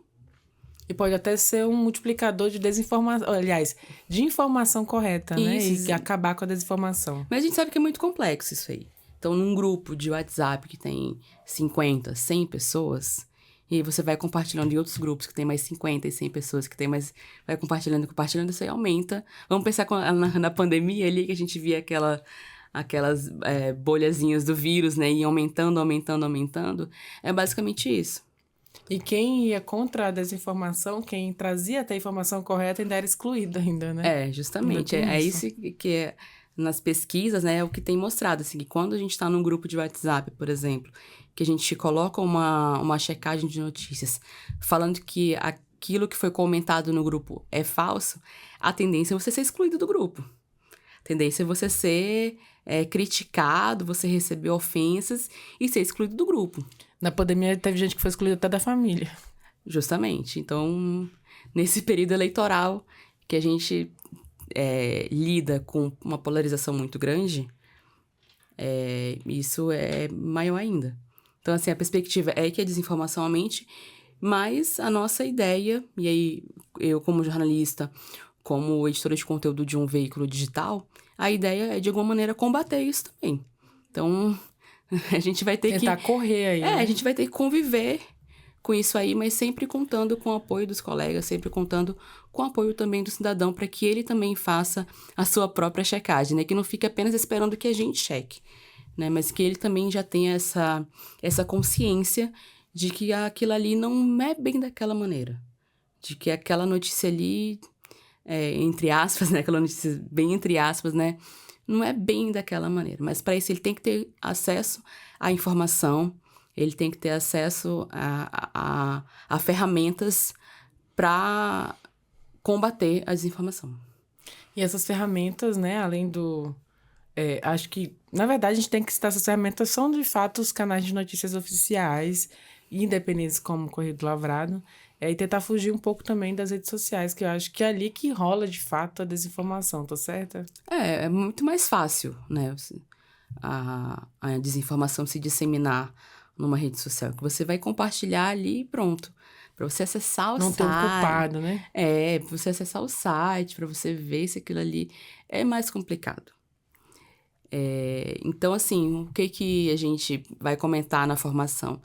A: E pode até ser um multiplicador de desinformação, aliás, de informação correta, né?
B: Isso.
A: E acabar com a desinformação.
B: Mas a gente sabe que é muito complexo isso aí. Então, num grupo de WhatsApp que tem 50, 100 pessoas, e aí você vai compartilhando em outros grupos que tem mais 50 e 100 pessoas, que tem mais... Vai compartilhando, isso aí aumenta. Vamos pensar na pandemia ali, que a gente via aquelas bolhazinhas do vírus, né? E aumentando. É basicamente isso.
A: E quem ia contra a desinformação, quem trazia até a informação correta, ainda era excluído ainda, né?
B: Justamente. É isso que nas pesquisas, né, é o que tem mostrado, assim, que quando a gente está num grupo de WhatsApp, por exemplo, que a gente coloca uma checagem de notícias falando que aquilo que foi comentado no grupo é falso, a tendência é você ser excluído do grupo. A tendência é você ser criticado, você receber ofensas e ser excluído do grupo.
A: Na pandemia, teve gente que foi excluída até da família.
B: Justamente. Então, nesse período eleitoral que a gente lida com uma polarização muito grande, isso é maior ainda. Então, assim, a perspectiva é que a desinformação aumente, mas a nossa ideia, e aí eu como jornalista, como editora de conteúdo de um veículo digital, a ideia é, de alguma maneira, combater isso também. Então, a gente vai ter
A: tentar correr aí.
B: a gente vai ter que conviver com isso aí, mas sempre contando com o apoio dos colegas, sempre contando com o apoio também do cidadão, para que ele também faça a sua própria checagem, né? Que não fique apenas esperando que a gente cheque, né? Mas que ele também já tenha essa consciência de que aquilo ali não é bem daquela maneira. De que aquela notícia ali, entre aspas, né? Aquela notícia bem entre aspas, né? Não é bem daquela maneira. Mas para isso ele tem que ter acesso à informação, ele tem que ter acesso a ferramentas para combater a desinformação.
A: E essas ferramentas, né, além do... acho que, na verdade, a gente tem que citar essas ferramentas, são de fato os canais de notícias oficiais, independentes como o Correio do Lavrado, e tentar fugir um pouco também das redes sociais, que eu acho que é ali que rola, de fato, a desinformação, tô certa?
B: É muito mais fácil, né, a desinformação se disseminar numa rede social, que você vai compartilhar ali e pronto. Para você acessar o site.
A: Não ter um culpado, né?
B: Para você acessar o site, para você ver se aquilo ali é mais complicado. Então, assim, o que a gente vai comentar na formação?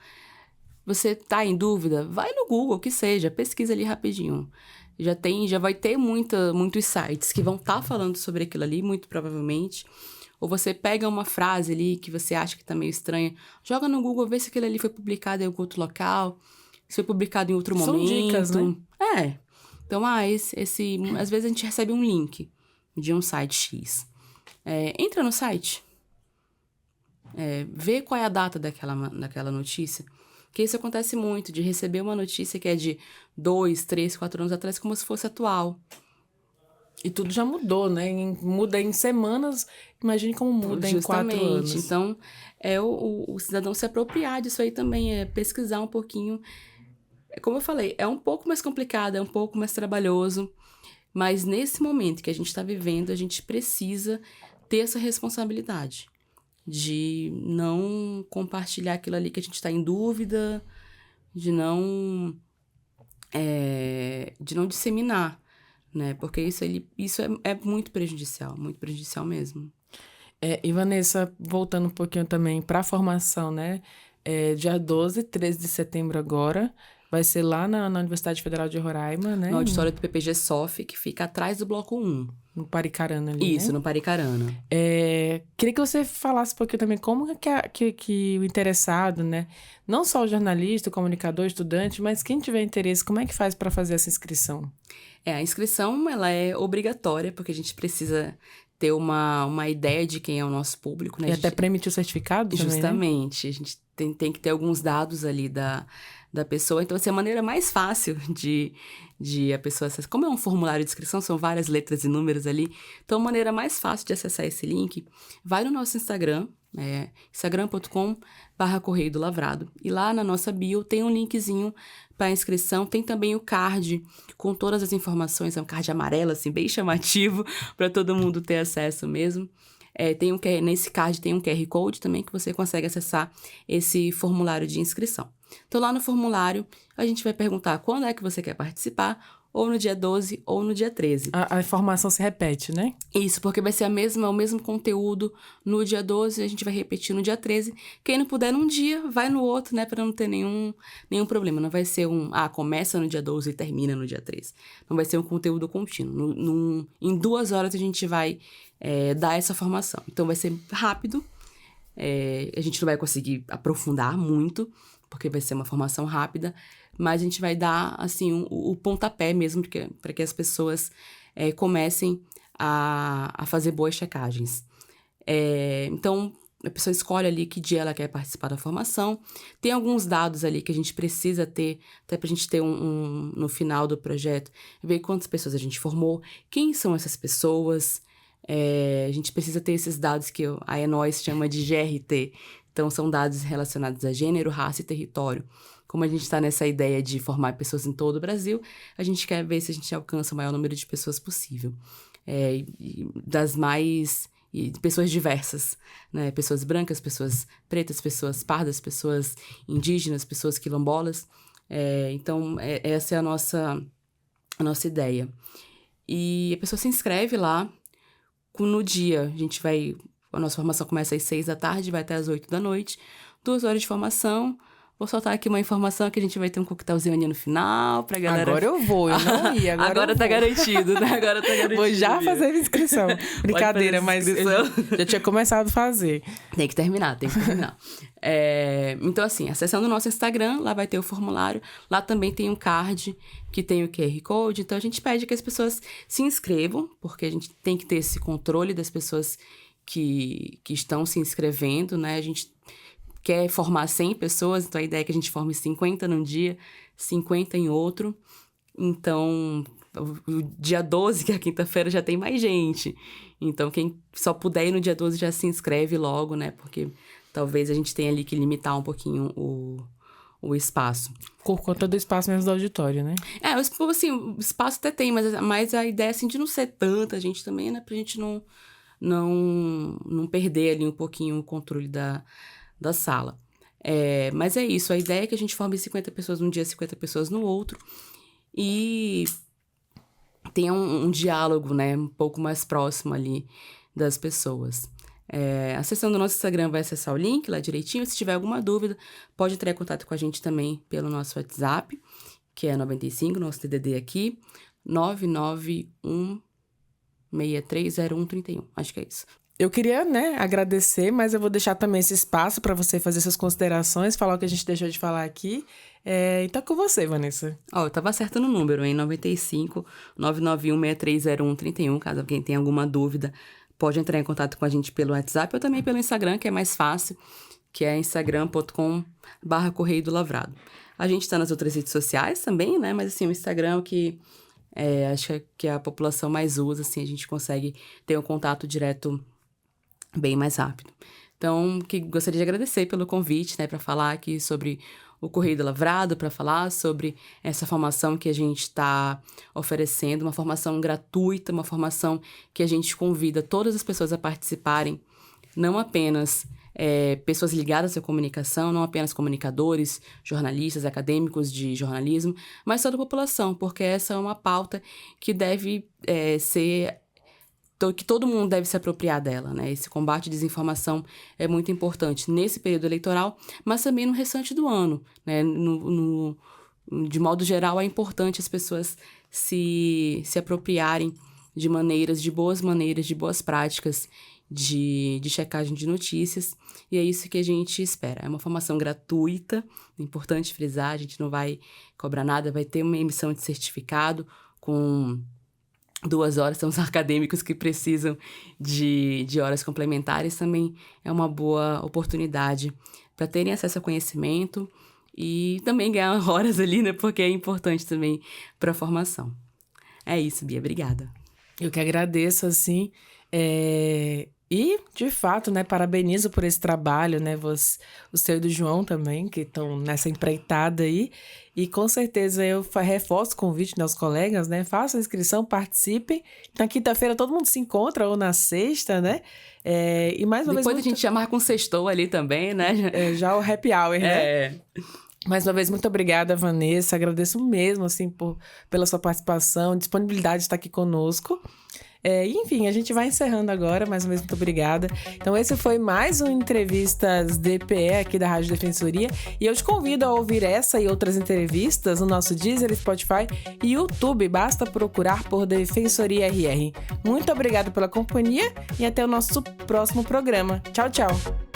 B: Você tá em dúvida? Vai no Google, que seja, pesquisa ali rapidinho. Já vai ter muitos sites que vão estar falando sobre aquilo ali, muito provavelmente. Ou você pega uma frase ali que você acha que tá meio estranha, joga no Google, vê se aquilo ali foi publicado em algum outro local, se foi publicado em outro momento.
A: São dicas, né?
B: Então, às vezes a gente recebe um link de um site X. Entra no site, vê qual é a data daquela notícia, porque isso acontece muito, de receber uma notícia que é de 2, 3, 4 anos atrás, como se fosse atual.
A: E tudo já mudou, né? Muda em semanas, imagine como muda em 4 anos.
B: Então, o cidadão se apropriar disso aí também, pesquisar um pouquinho. Como eu falei, é um pouco mais complicado, é um pouco mais trabalhoso, mas nesse momento que a gente está vivendo, a gente precisa ter essa responsabilidade de não compartilhar aquilo ali que a gente está em dúvida, de não disseminar, né? Porque isso é muito prejudicial mesmo.
A: E Vanessa, voltando um pouquinho também para a formação, né? Dia 12, 13 de setembro agora, Vai ser lá na Universidade Federal de Roraima, né?
B: No auditório do PPG-SOF, que fica atrás do bloco 1.
A: No Paricarana ali,
B: Isso,
A: né?
B: no Paricarana.
A: Queria que você falasse um pouquinho também como que o interessado, né? Não só o jornalista, o comunicador, o estudante, mas quem tiver interesse, como é que faz para fazer essa inscrição?
B: A inscrição, ela é obrigatória, porque a gente precisa ter uma ideia de quem é o nosso público, né?
A: E até para emitir o certificado também,
B: justamente,
A: né?
B: A gente tem que ter alguns dados ali da pessoa. Então, assim, a maneira mais fácil de a pessoa acessar. Como é um formulário de inscrição, são várias letras e números ali. Então, a maneira mais fácil de acessar esse link, vai no nosso Instagram, instagram.com/Correio do Lavrado. E lá na nossa bio tem um linkzinho para inscrição. Tem também o card com todas as informações. É um card amarelo, assim, bem chamativo, para todo mundo ter acesso mesmo. Nesse card tem um QR Code também que você consegue acessar esse formulário de inscrição. Então, lá no formulário, a gente vai perguntar quando é que você quer participar, ou no dia 12 ou no dia 13.
A: A informação se repete, né?
B: Isso, porque vai ser o mesmo conteúdo no dia 12, a gente vai repetir no dia 13. Quem não puder num dia, vai no outro, né, para não ter nenhum problema. Não vai ser começa no dia 12 e termina no dia 13. Não vai ser um conteúdo contínuo. Em 2 horas a gente vai dar essa formação. Então, vai ser rápido. A gente não vai conseguir aprofundar muito, porque vai ser uma formação rápida, mas a gente vai dar, assim, o pontapé mesmo para que as pessoas comecem a fazer boas checagens. Então, a pessoa escolhe ali que dia ela quer participar da formação. Tem alguns dados ali que a gente precisa ter, até para a gente ter no final do projeto, ver quantas pessoas a gente formou, quem são essas pessoas. A gente precisa ter esses dados que a Enóis chama de GRT. Então, são dados relacionados a gênero, raça e território. Como a gente está nessa ideia de formar pessoas em todo o Brasil, a gente quer ver se a gente alcança o maior número de pessoas possível. De pessoas diversas, né? Pessoas brancas, pessoas pretas, pessoas pardas, pessoas indígenas, pessoas quilombolas. Então, essa é a nossa ideia. E a pessoa se inscreve lá. No dia, a nossa formação começa às 6 da tarde, vai até às 8 da noite. 2 horas de formação. Vou soltar aqui uma informação que a gente vai ter um coquetelzinho ali no final pra galera...
A: Agora eu vou, eu não ia,
B: agora tá garantido, né? Agora tá garantido.
A: Vou já fazer a inscrição. Brincadeira, mas eu já tinha começado a fazer.
B: Tem que terminar. Então, assim, acessando o nosso Instagram, lá vai ter o formulário. Lá também tem um card que tem o QR Code. Então, a gente pede que as pessoas se inscrevam, porque a gente tem que ter esse controle das pessoas que estão se inscrevendo, né? A gente quer formar 100 pessoas, então a ideia é que a gente forme 50 num dia, 50 em outro. Então, o dia 12, que é a quinta-feira, já tem mais gente. Então, quem só puder ir no dia 12 já se inscreve logo, né? Porque talvez a gente tenha ali que limitar um pouquinho o espaço.
A: Por conta do espaço mesmo do auditório, né?
B: Assim, o espaço até tem, mas a ideia, assim, de não ser tanta gente também, né? Pra gente não perder ali um pouquinho o controle da sala. Mas é isso, a ideia é que a gente forme 50 pessoas num dia, 50 pessoas no outro, e tenha um diálogo, né, um pouco mais próximo ali das pessoas. Acessando o nosso Instagram, vai acessar o link lá direitinho. Se tiver alguma dúvida, pode entrar em contato com a gente também pelo nosso WhatsApp, que é 95, nosso DDD aqui, 991630131. Acho que é isso.
A: Eu queria, né, agradecer, mas eu vou deixar também esse espaço para você fazer suas considerações, falar o que a gente deixou de falar aqui. Então, com você, Vanessa.
B: Eu tava certo no número, hein? 95 991630131. Caso alguém tenha alguma dúvida, pode entrar em contato com a gente pelo WhatsApp ou também pelo Instagram, que é mais fácil, que é instagram.com/Correio do Lavrado. A gente tá nas outras redes sociais também, né? Mas, assim, o Instagram é o que acho que a população mais usa, assim, a gente consegue ter um contato direto bem mais rápido. Então, gostaria de agradecer pelo convite, né, para falar aqui sobre o Correio do Lavrado, para falar sobre essa formação que a gente está oferecendo, uma formação gratuita, uma formação que a gente convida todas as pessoas a participarem, não apenas pessoas ligadas à comunicação, não apenas comunicadores, jornalistas, acadêmicos de jornalismo, mas toda a população, porque essa é uma pauta que deve ser... que todo mundo deve se apropriar dela, né? Esse combate à desinformação é muito importante nesse período eleitoral, mas também no restante do ano, né? de modo geral, é importante as pessoas se apropriarem de boas maneiras, de boas práticas de checagem de notícias, e é isso que a gente espera. É uma formação gratuita, é importante frisar, a gente não vai cobrar nada, vai ter uma emissão de certificado com 2 horas, são os acadêmicos que precisam de horas complementares, também é uma boa oportunidade para terem acesso ao conhecimento e também ganhar horas ali, né, porque é importante também para a formação. É isso, Bia, obrigada.
A: Eu que agradeço, assim, e, de fato, né, parabenizo por esse trabalho, né, o seu e do João também, que estão nessa empreitada aí, e com certeza eu reforço o convite aos colegas, né, façam a inscrição, participem, na quinta-feira todo mundo se encontra, ou na sexta, né, e mais uma
B: Depois
A: vez...
B: a gente chamar com sextou ali também, né?
A: Já o happy hour, né? Mais uma vez, muito obrigada, Vanessa. Agradeço mesmo, assim, pela sua participação, disponibilidade de estar aqui conosco. Enfim, a gente vai encerrando agora. Mais uma vez, muito obrigada. Então, esse foi mais um Entrevistas DPE aqui da Rádio Defensoria. E eu te convido a ouvir essa e outras entrevistas no nosso Deezer, Spotify e YouTube. Basta procurar por Defensoria RR. Muito obrigada pela companhia e até o nosso próximo programa. Tchau, tchau!